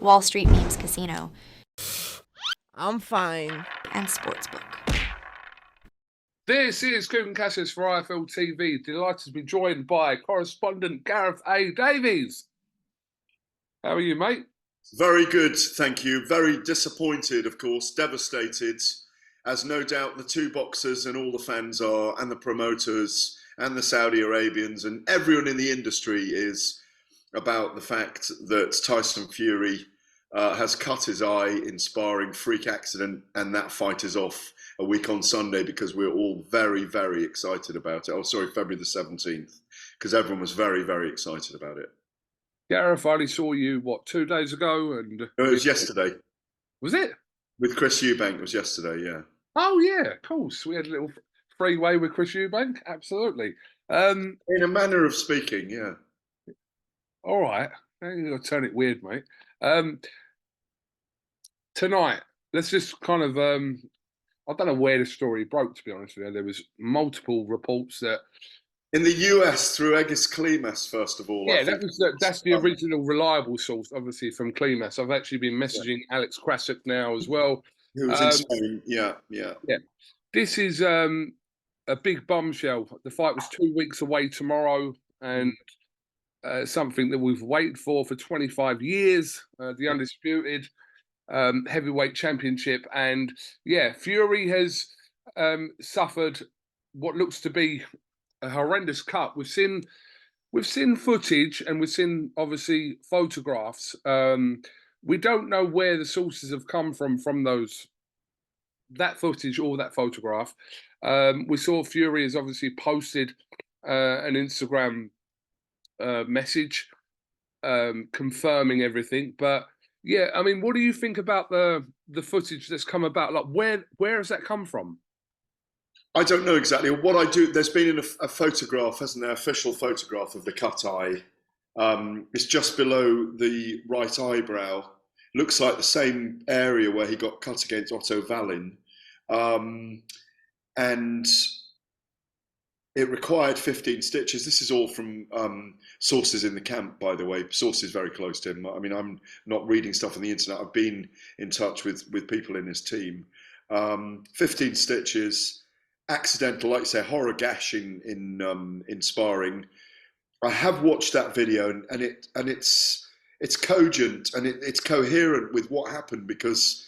Wall Street Memes Casino, I'm fine. and Sportsbook. This is KUGAN CASSIUS for IFL TV. Delighted to be joined by correspondent Gareth A. Davies. How are you, mate? Very good, thank you. Very disappointed, of course, devastated, as no doubt the two boxers and all the fans are, and the promoters and the Saudi Arabians and everyone in the industry is about the fact that Tyson Fury has cut his eye in sparring, freak accident, and that fight is off a week on Sunday because we're all very, very excited about it. Oh, sorry, February the 17th, because everyone was very, very excited about it. Gareth, I only saw you, 2 days ago? And No, it was yesterday. Was it? With Chris Eubank, it was yesterday, yeah. Oh, yeah, of course. We had a little freeway with Chris Eubank, absolutely. In a manner of speaking, yeah. All right, you've got to turn it weird, mate. Tonight, let's just kind of, I don't know where the story broke, to be honest with you. There was multiple reports that... In the US, through Egis Klimas, first of all. Yeah, that's the original reliable source, obviously, from Klimas. I've actually been messaging Alex Krasuk now as well. Who was in Spain, yeah. This is a big bombshell. The fight was 2 weeks away tomorrow, and something that we've waited for 25 years, the undisputed heavyweight championship. And yeah, Fury has suffered what looks to be a horrendous cut. We've seen footage, and we've seen obviously photographs. We don't know where the sources have come from that footage or that photograph. We saw Fury has obviously posted an Instagram message confirming everything. But yeah, I mean, what do you think about the footage that's come about? Like, where has that come from? I don't know exactly. What I do, there's been a photograph, hasn't there? Official photograph of the cut eye. It's just below the right eyebrow. Looks like the same area where he got cut against Otto Wallin. And it required 15 stitches. This is all from sources in the camp, by the way, sources very close to him. I mean, I'm not reading stuff on the internet. I've been in touch with people in his team. 15 stitches. Accidental, like you say, horror gash in sparring. I have watched that video, and it's cogent and it's coherent with what happened, because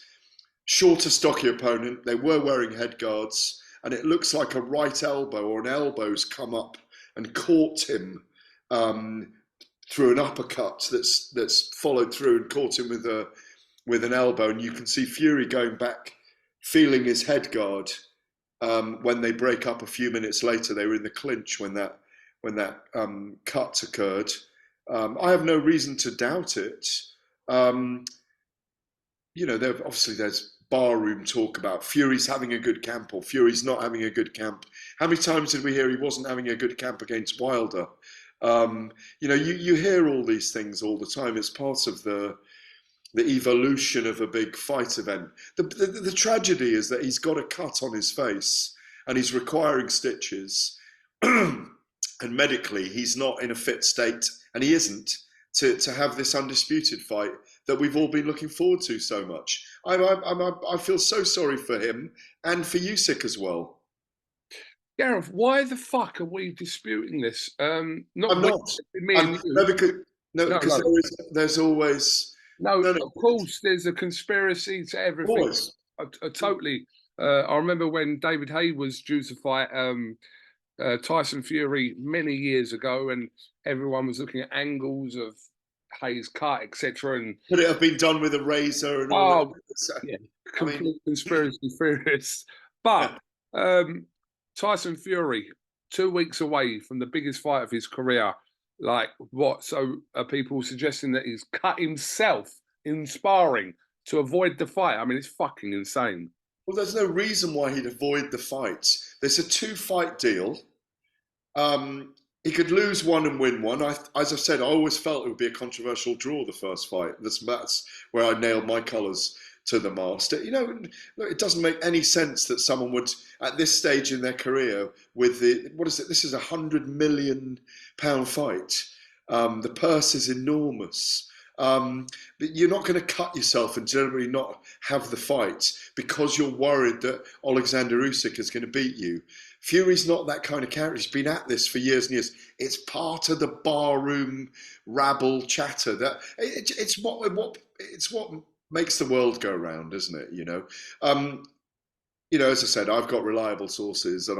shorter, stocky opponent, they were wearing head guards, and it looks like a right elbow or an elbow's come up and caught him through an uppercut that's followed through and caught him with an elbow, and you can see Fury going back, feeling his head guard. When they break up a few minutes later, they were in the clinch when that cut occurred. I have no reason to doubt it. You know, there's barroom talk about Fury's having a good camp or Fury's not having a good camp. How many times did we hear he wasn't having a good camp against Wilder? You know, you hear all these things all the time. It's part of the evolution of a big fight event. The tragedy is that he's got a cut on his face and he's requiring stitches, and medically he's not in a fit state, and he isn't, to have this undisputed fight that we've all been looking forward to so much. I feel so sorry for him and for Usyk as well. Gareth, why the fuck are we disputing this? I'm not. Because there's always... No, of course, there's a conspiracy to everything. I totally. I remember when David Haye was due to fight Tyson Fury many years ago, and everyone was looking at angles of Haye's cut, etc. And could it have been done with a razor and all that? Yeah, complete conspiracy theorists. But Tyson Fury, 2 weeks away from the biggest fight of his career. Like what? So are people suggesting that he's cut himself in sparring to avoid the fight? I mean, it's fucking insane. Well, there's no reason why he'd avoid the fight. There's a 2-fight deal. He could lose one and win one. As I've said, I always felt it would be a controversial draw, the first fight. That's where I nailed my colours to the mast. You know, look, it doesn't make any sense that someone would, at this stage in their career, with this is £100 million fight. The purse is enormous. But you're not going to cut yourself and generally not have the fight because you're worried that Alexander Usyk is going to beat you. Fury's not that kind of character. He's been at this for years and years. It's part of the barroom rabble chatter that it's what makes the world go round, isn't it? As I said, I've got reliable sources, and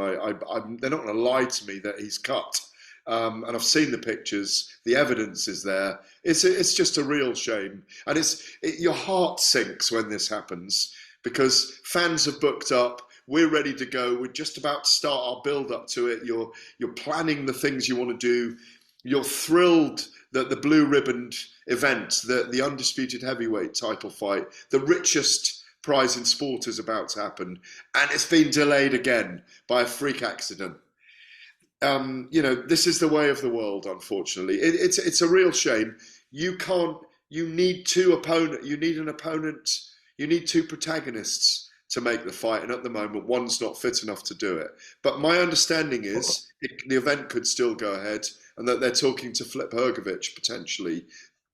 they're not going to lie to me that he's cut. And I've seen the pictures. The evidence is there. It's just a real shame, and your heart sinks when this happens because fans have booked up. We're ready to go. We're just about to start our build up to it. You're planning the things you want to do. You're thrilled that the blue ribboned event, the undisputed heavyweight title fight, the richest prize in sport, is about to happen, and it's been delayed again by a freak accident. This is the way of the world, unfortunately. It's a real shame. You need two opponents. You need an opponent. You need two protagonists to make the fight, and at the moment, one's not fit enough to do it. But my understanding is the event could still go ahead, and that they're talking to Filip Hrgović potentially,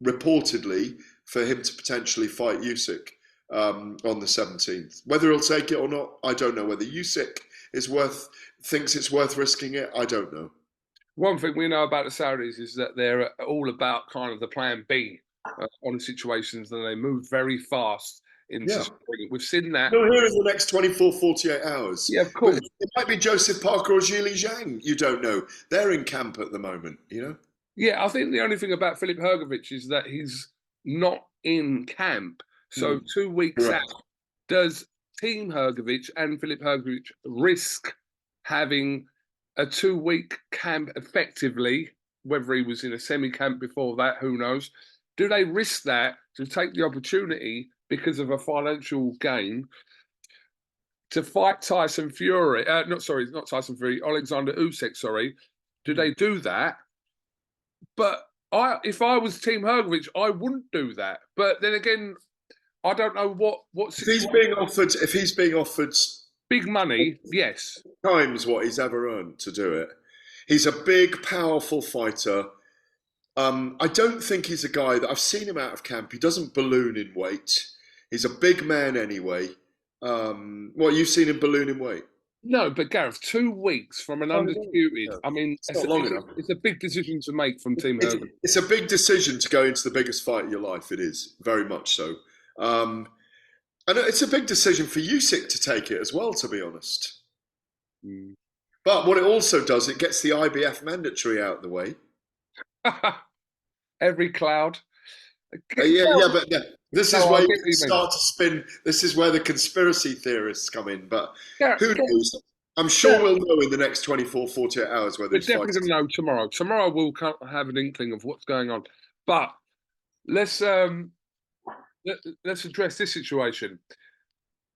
reportedly, for him to potentially fight Usyk on the 17th. Whether he'll take it or not, I don't know. Whether Usyk thinks it's worth risking it, I don't know. One thing we know about the Saudis is that they're all about kind of the plan B on situations, and they move very fast into spring. We've seen that. We'll hear in the next 24, 48 hours. Yeah, of course. But it might be Joseph Parker or Zhili Zhang. You don't know. They're in camp at the moment, Yeah, I think the only thing about Filip Hrgović is that he's not in camp. So 2 weeks out, does Team Hrgović and Filip Hrgović risk having a 2-week camp effectively, whether he was in a semi-camp before that, who knows? Do they risk that to take the opportunity because of a financial gain to fight Tyson Fury? Not Tyson Fury, Alexander Usyk, sorry. Do they do that? But if I was Team Hrgović, I wouldn't do that. But then again, I don't know what if he's being offered big money, yes, times what he's ever earned to do it. He's a big, powerful fighter. I don't think he's a guy that I've seen him out of camp. He doesn't balloon in weight. He's a big man anyway. You've seen him balloon in weight? No, but Gareth, 2 weeks from an undisputed. No. I mean, it's not long enough. It's a big decision to make from Team Hrgović. It's a big decision to go into the biggest fight of your life. It is, very much so. And it's a big decision for Usyk to take it as well, to be honest. But what it also does, it gets the IBF mandatory out of the way. Every cloud. This is where you start to spin. This is where the conspiracy theorists come in. But who knows? I'm sure we'll know in the next 24, 48 hours whether it's definitely going to know tomorrow. Tomorrow we'll have an inkling of what's going on. But let's address this situation.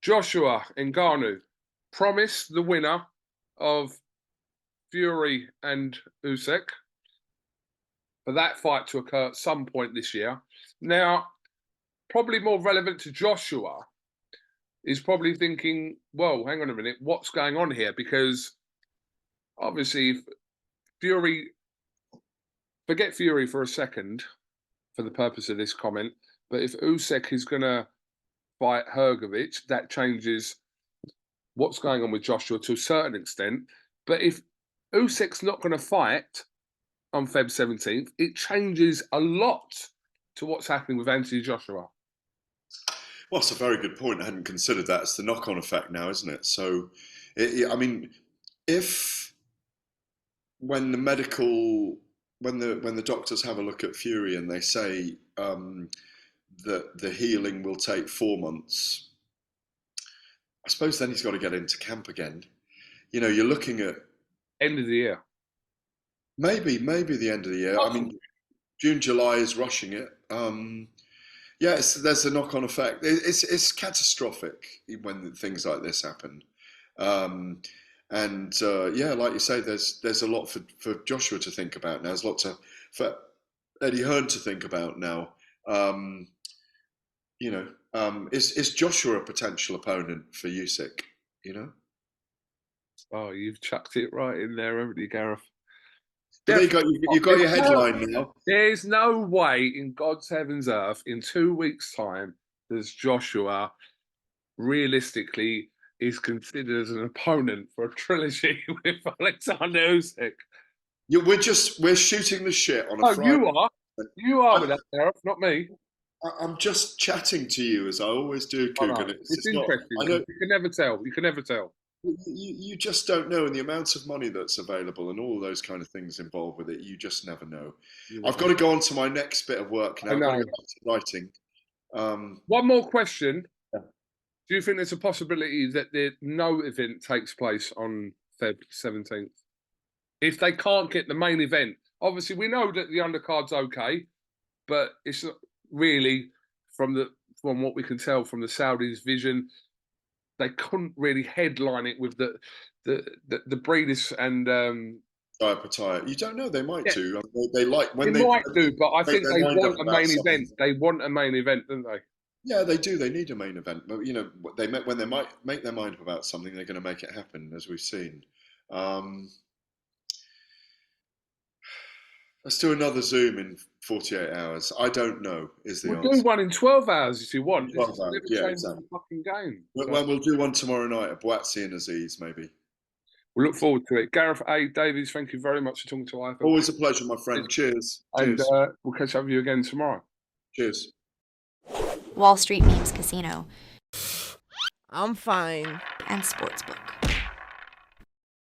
Joshua Ngannou promised the winner of Fury and Usyk for that fight to occur at some point this year. Now, probably more relevant to Joshua is probably thinking, well, hang on a minute, what's going on here? Because obviously, forget Fury for a second for the purpose of this comment, but if Usyk is going to fight Hrgović, that changes what's going on with Joshua to a certain extent. But if Usyk's not going to fight on Feb 17th, it changes a lot to what's happening with Anthony Joshua. Well, it's a very good point. I hadn't considered that. It's the knock-on effect now, isn't it? So, when the doctors have a look at Fury and they say that the healing will take 4 months, I suppose then he's got to get into camp again. You're looking at end of the year. Maybe the end of the year. I mean, June, July is rushing it. There's a knock-on effect. It's catastrophic when things like this happen. Like you say, there's a lot for Joshua to think about now. There's a lot for Eddie Hearn to think about now. Is Joshua a potential opponent for Usyk? Oh, you've chucked it right in there, haven't you, Gareth? There you go. You got your headline now. There's no way in God's heavens earth in 2 weeks' time does Joshua realistically is considered as an opponent for a trilogy with Alexander Usyk. We're shooting the shit on a Friday. You are with that, Gareth, not me. I'm just chatting to you as I always do, KUGAN. It's interesting. You can never tell. You can never tell. You just don't know, and the amount of money that's available and all those kind of things involved with it, you just never know. I've got to go on to my next bit of work now. I've got to go back to writing. One more question. Yeah. Do you think there's a possibility that no event takes place on Feb 17th? If they can't get the main event, obviously we know that the undercard's okay, but it's not really from what we can tell from the Saudis' vision. They couldn't really headline it with the breeders and Pattaya. You don't know. They might do. They might do, but I think they want a main event. They want a main event, don't they? Yeah, they do. They need a main event. But you know, when they might make their mind up about something, they're going to make it happen, as we've seen. Let's do another Zoom in 48 hours. I don't know is the answer. We'll do one in 12 hours if you want. 12 hours. Yeah, exactly. The fucking game. Well, we'll do one tomorrow night, a Boatsi and Aziz, maybe. We'll look forward to it. Gareth A. Davies, thank you very much for talking to IFL. Always a pleasure, my friend. Cheers. And we'll catch up with you again tomorrow. Cheers. Wall Street Memes Casino I'm fine. and Sportsbook.